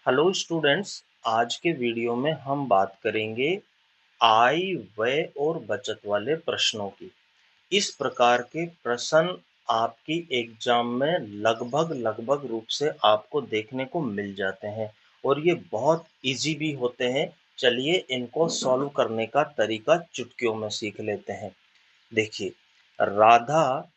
Hello students. आज के video में हम बात करेंगे आय, व्यय और बचत वाले प्रश्नों की। इस प्रकार के प्रश्न आपकी एग्जाम में लगभग रूप से आपको देखने को मिल जाते हैं और ये बहुत इजी भी होते हैं। चलिए इनको सॉल्व करने का तरीका चुटकियों में सीख लेते हैं। देखिए, राधा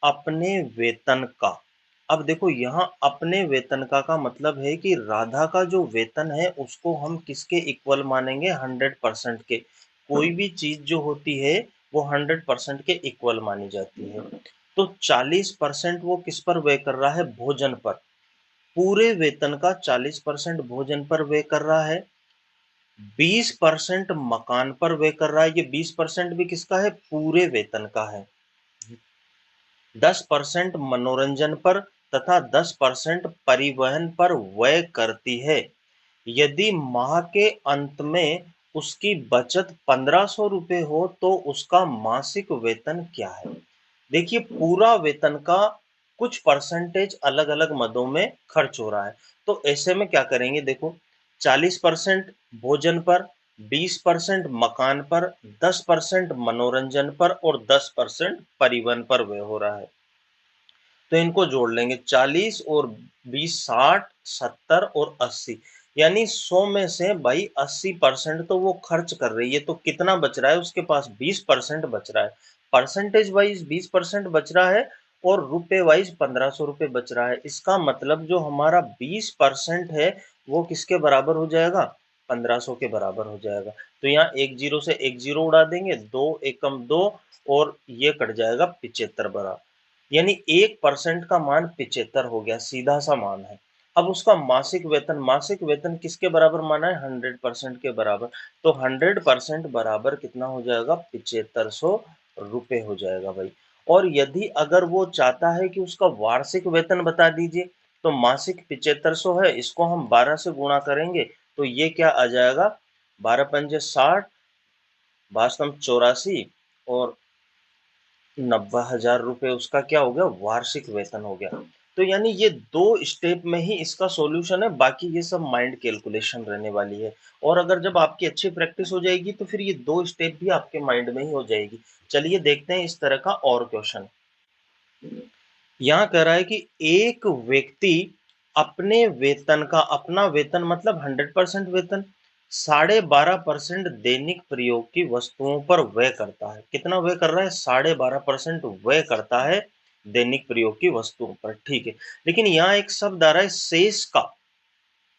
अपने वेतन का। अब देखो यहाँ अपने वेतन का मतलब है कि राधा का जो वेतन है उसको हम किसके इक्वल मानेंगे? 100% के। कोई भी चीज जो होती है वो 100% के इक्वल मानी जाती है। तो 40% वो किस पर व्यय कर रहा है? भोजन पर। पूरे वेतन का 40% भोजन पर व्यय कर रहा है। 20% मकान पर व्यय कर रहा है। ये 20% भी किसका है? पूरे वेतन का है। 10% मनोरंजन पर तथा 10% परिवहन पर व्यय करती है। यदि माह के अंत में उसकी बचत 1500 रुपये हो तो उसका मासिक वेतन क्या है? देखिए, पूरा वेतन का कुछ परसेंटेज अलग अलग मदों में खर्च हो रहा है। तो ऐसे में क्या करेंगे? देखो, 40% भोजन पर, 20% मकान पर, 10% मनोरंजन पर और 10% परिवहन पर व्यय हो रहा है। तो इनको जोड़ लेंगे। 40 और 20 60, 70 और 80, यानी 100 में से भाई 80% तो वो खर्च कर रही है। तो कितना बच रहा है उसके पास? 20% बच रहा है। परसेंटेज वाइज 20% बच रहा है और रुपए वाइज 1500 रुपये बच रहा है। इसका मतलब जो हमारा 20% है वो किसके बराबर हो जाएगा? 1500 के बराबर हो जाएगा। तो यहाँ एक जीरो से एक जीरो उड़ा देंगे, दो एकम दो और ये कट जाएगा 75 बराबर, यानी 1% का मान 75 हो गया। सीधा सा मान है। अब उसका मासिक वेतन किसके बराबर माना है? 100% के बराबर। तो 100% बराबर कितना हो जाएगा? 7500 रुपये हो जाएगा भाई। और यदि अगर वो चाहता है कि उसका वार्षिक वेतन बता दीजिए, तो मासिक 7500 है, इसको हम 12 से गुणा करेंगे तो ये क्या आ जाएगा? 12 पंजे 60, 82 और 90,000 रुपये उसका क्या हो गया? वार्षिक वेतन हो गया। तो यानी ये दो स्टेप में ही इसका सॉल्यूशन है, बाकी ये सब माइंड कैलकुलेशन रहने वाली है। और अगर जब आपकी अच्छी प्रैक्टिस हो जाएगी तो फिर ये दो स्टेप भी आपके माइंड में ही हो जाएगी। चलिए देखते हैं इस तरह का और क्वेश्चन। यहाँ कह रहा है कि एक व्यक्ति अपने वेतन का, अपना वेतन मतलब 100% वेतन, 12.5% दैनिक प्रयोग की वस्तुओं पर व्यय करता है। कितना व्यय कर रहा है? 12.5% व्यय करता है दैनिक प्रयोग की वस्तुओं पर। ठीक है, लेकिन यहाँ एक शब्द आ रहा है शेष का।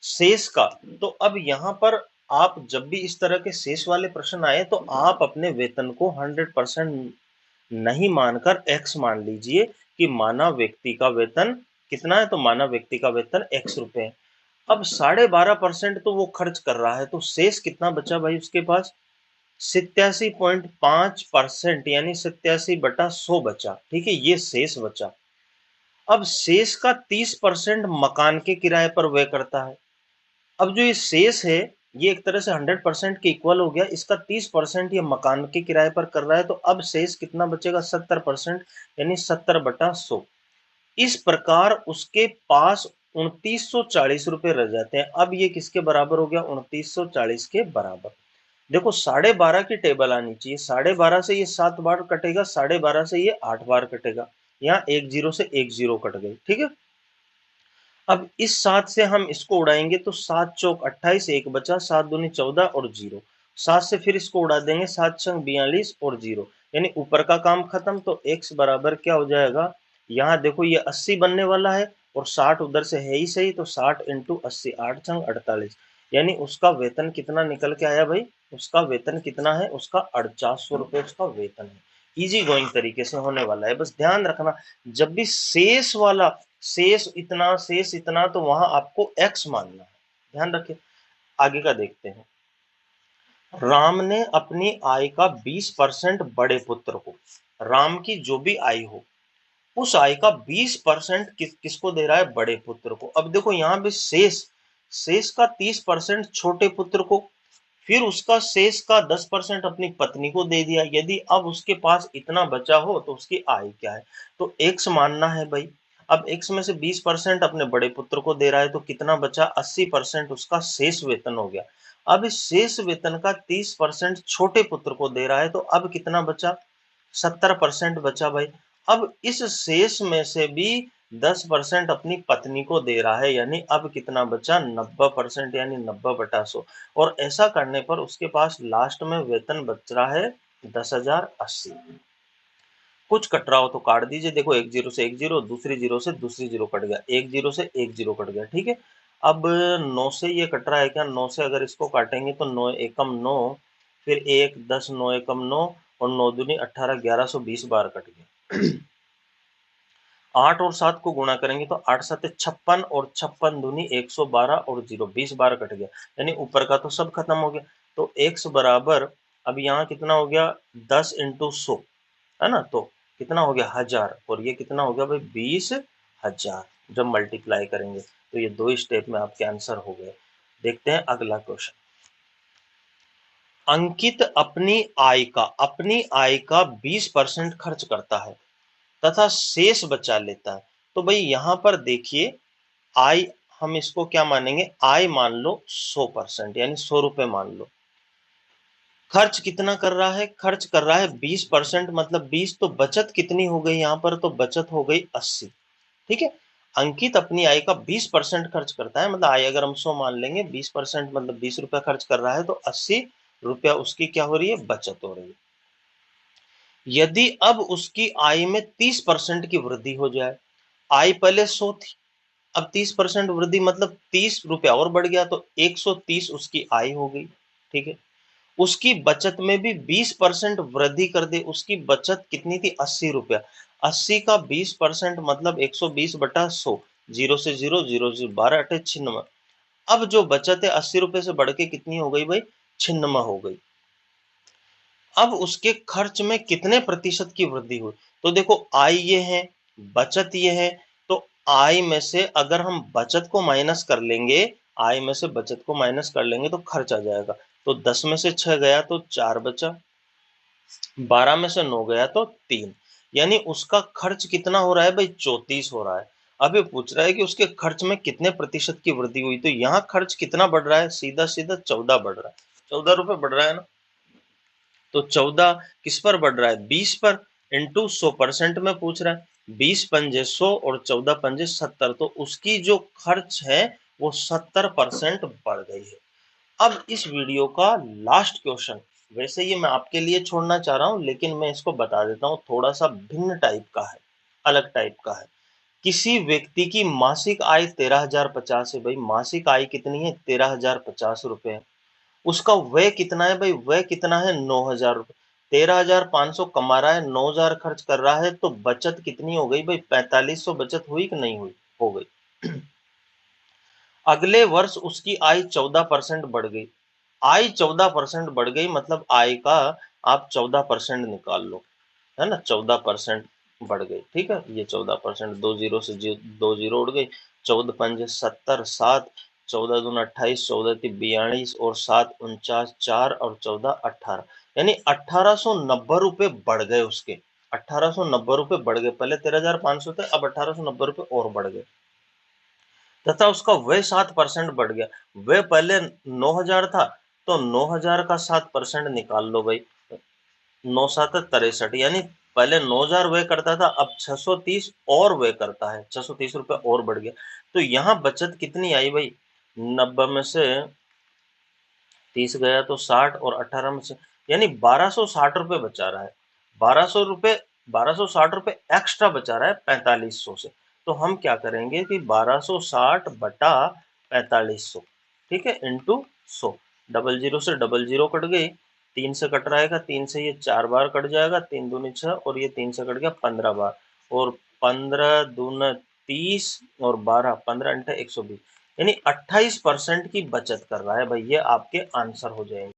शेष का। तो अब यहाँ पर आप जब भी इस तरह के शेष वाले प्रश्न आए तो आप अपने वेतन को 100% नहीं मानकर एक्स मान लीजिए कि मानव व्यक्ति का वेतन कितना है? तो मानव व्यक्ति का वेतन एक्स रुपए है। अब 12.5% तो वो खर्च कर रहा है, तो शेष कितना बचा भाई उसके पास? 87.5%, यानी 87/100 बचा। ठीक है, ये शेष बचा। अब शेष का 30% मकान के किराए पर व्यय करता है। अब जो ये शेष है ये एक तरह से 100% के इक्वल हो गया। इसका 30% ये मकान के किराए पर कर रहा है, तो अब शेष कितना बचेगा? 70%, यानी 70/100। इस प्रकार उसके पास 2940 रुपये रह जाते हैं। अब ये किसके बराबर हो गया? 2940 के बराबर। देखो, 12.5 की टेबल आनी चाहिए। 12.5 से ये 7 बार कटेगा, 12.5 से ये 8 बार कटेगा। यहाँ एक जीरो से एक जीरो कट गई। ठीक है, अब इस 7 से हम इसको उड़ाएंगे तो 7 चौक 28, एक बचा, 7 दूनी 14 और जीरो। 7 से फिर इसको उड़ा देंगे, 7 छंग 42 और जीरो, यानी ऊपर का काम खत्म। तो x बराबर क्या हो जाएगा? यहाँ देखो ये 80 बनने वाला है और 60 उधर से है ही सही, तो 60 इंटू 80, 8 छंग 48, यानी उसका वेतन कितना निकल के आया भाई? उसका वेतन कितना है? उसका 4800 रुपये उसका वेतन है। इजी गोइंग तरीके से होने वाला है। बस ध्यान रखना, जब भी शेष वाला, शेष इतना, तो वहां आपको x मानना है। ध्यान रखिए। आगे का देखते हैं। राम ने अपनी आय का 20% बड़े पुत्र को, राम की जो भी आय हो उस आय का 20% किसको दे रहा है? बड़े पुत्र को। अब देखो यहाँ पे शेष का 30% छोटे पुत्र को, फिर उसका शेष का 10% अपनी पत्नी को दे दिया। यदि अब उसके पास इतना बचा हो तो उसकी आय क्या है? तो एक्स मानना है भाई। अब x में से 20% अपने बड़े पुत्र को दे रहा है तो कितना बचा, 80% उसका शेष वेतन हो गया। अब इस शेष वेतन का 30% छोटे पुत्र को दे रहा है तो अब कितना बचा, 70% बचा भाई। अब इस शेष में से भी 10% अपनी पत्नी को दे रहा है, यानी अब कितना बचा, 90%, यानी 90/100। और ऐसा करने पर उसके पास लास्ट में वेतन बच रहा है 10,080। कुछ कट रहा हो तो काट दीजिए। देखो, एक जीरो से एक जीरो, दूसरी जीरो से दूसरी जीरो कट गया, एक जीरो से एक जीरो कट गया, ठीक है। अब 9 से ये कट रहा है क्या, 9 से अगर इसको काटेंगे तो 9 एकम 9, फिर 1 10 9 एकम 9 और 9 दूनी 18, 1120 बार कट गया। 8 और 7 को गुणा करेंगे तो 8 7 56 और 56 दूनी 112 और 0 20 बार कट गया, यानी ऊपर का तो सब खत्म हो गया। तो x बराबर अब यहाँ कितना हो गया, 10 इंटू 100, है ना, तो कितना हो गया 1000, और ये कितना हो गया भाई 20,000। जब मल्टीप्लाई करेंगे तो ये 2 स्टेप में आपके आंसर हो गए। देखते हैं अगला क्वेश्चन। अंकित अपनी आय का 20% खर्च करता है तथा शेष बचा लेता है। तो भाई यहाँ पर देखिए, आय हम इसको क्या मानेंगे, आय मान लो 100%, यानी 100 रुपए मान लो। खर्च कितना कर रहा है, खर्च कर रहा है 20%, मतलब 20, तो बचत कितनी हो गई यहाँ पर, तो बचत हो गई 80। ठीक है, अंकित अपनी आय का 20% खर्च करता है, मतलब आय अगर हम 100 मान लेंगे, 20% मतलब 20 रुपया खर्च कर रहा है, तो 80 रुपया उसकी क्या हो रही है, बचत हो रही है। यदि अब उसकी आय में 30% की वृद्धि हो जाए, आय पहले 100 थी, अब 30% वृद्धि मतलब 30 रुपया और बढ़ गया, तो 130 उसकी आय हो गई। ठीक है, उसकी बचत में भी 20% वृद्धि कर दे, उसकी बचत कितनी थी, 80 रुपया। 80 का 20% मतलब 120/100, जीरो से जीरो, जीरो से 12 अटे 96। अब जो बचत है 80 रुपए से बढ़ के कितनी हो गई भाई, 96 हो गई। अब उसके खर्च में कितने प्रतिशत की वृद्धि हुई, तो देखो आय ये है, बचत ये है, तो आय में से अगर हम बचत को माइनस कर लेंगे, आय में से बचत को माइनस कर लेंगे तो खर्च आ जाएगा। तो 10 में से 6 गया तो 4 बचा, 12 में से 9 गया तो 3, यानी उसका खर्च कितना हो रहा है भाई, 34 हो रहा है। अब ये पूछ रहा है कि उसके खर्च में कितने प्रतिशत की वृद्धि हुई, तो यहाँ खर्च कितना बढ़ रहा है, सीधा सीधा 14 बढ़ रहा है, 14 रुपए बढ़ रहा है ना। तो 14 किस पर बढ़ रहा है, 20 पर, इंटू 100% में पूछ रहा है। 20 पंजे 100 और 14 पंजे 70, तो उसकी जो खर्च है वो 70% बढ़ गई है। अब इस वीडियो का लास्ट क्वेश्चन, वैसे ये मैं आपके लिए छोड़ना चाह रहा हूं, लेकिन मैं इसको बता देता हूं, थोड़ा सा भिन्न टाइप का है, अलग टाइप का है। किसी व्यक्ति की मासिक आय 13,050 है, भाई मासिक आय कितनी है, 13,050 रुपए है। उसका व्यय कितना है भाई, व्यय कितना है, 9,000 रुपए। 13,500 कमा रहा है, 9,000 खर्च कर रहा है, तो बचत कितनी हो गई भाई, 4500 बचत हुई कि नहीं हुई, हो गई। अगले वर्ष उसकी आय 14% बढ़ गई, आय 14% बढ़ गई, मतलब आय का आप 14% निकाल लो, है ना, 14% बढ़ गई। ठीक है, ये 14%, 2 जीरो से 2 जीरो उड़ गई, 14 पंजे 70, 7, 14 दूना 28, 14 तीन 42 और 7 49, 4 और 14 18, यानी 1890 रुपए बढ़ गए उसके, 1890 रुपए बढ़ गए। पहले 13,500 थे, अब 1890 रुपए और बढ़ गए। तथा उसका व्यय 7% बढ़ गया, व्यय पहले 9,000 था, तो 9,000 का 7% निकाल लो भाई, 9 7 63, यानी पहले 9,000 व्यय करता था, अब 630 और व्यय करता है, 630 रुपए और बढ़ गया। तो यहाँ बचत कितनी आई भाई, 90 में से 30 गया तो 60 और 18 में से, यानी 1260 रुपए बचा रहा है, 1260 रुपए एक्स्ट्रा बचा रहा है 4500 से। तो हम क्या करेंगे कि 1260/4500, ठीक है, इंटू 100, डबल जीरो से डबल जीरो कट गई, 3 से कट रहेगा, 3 से ये 4 बार कट जाएगा, 3 दूनी 6 और ये 3 से कट गया 15 बार, और 15 दूना 30 और 12 15 अंठे 120, यानी 28% की बचत कर रहा है भाई, ये आपके आंसर हो जाएंगे।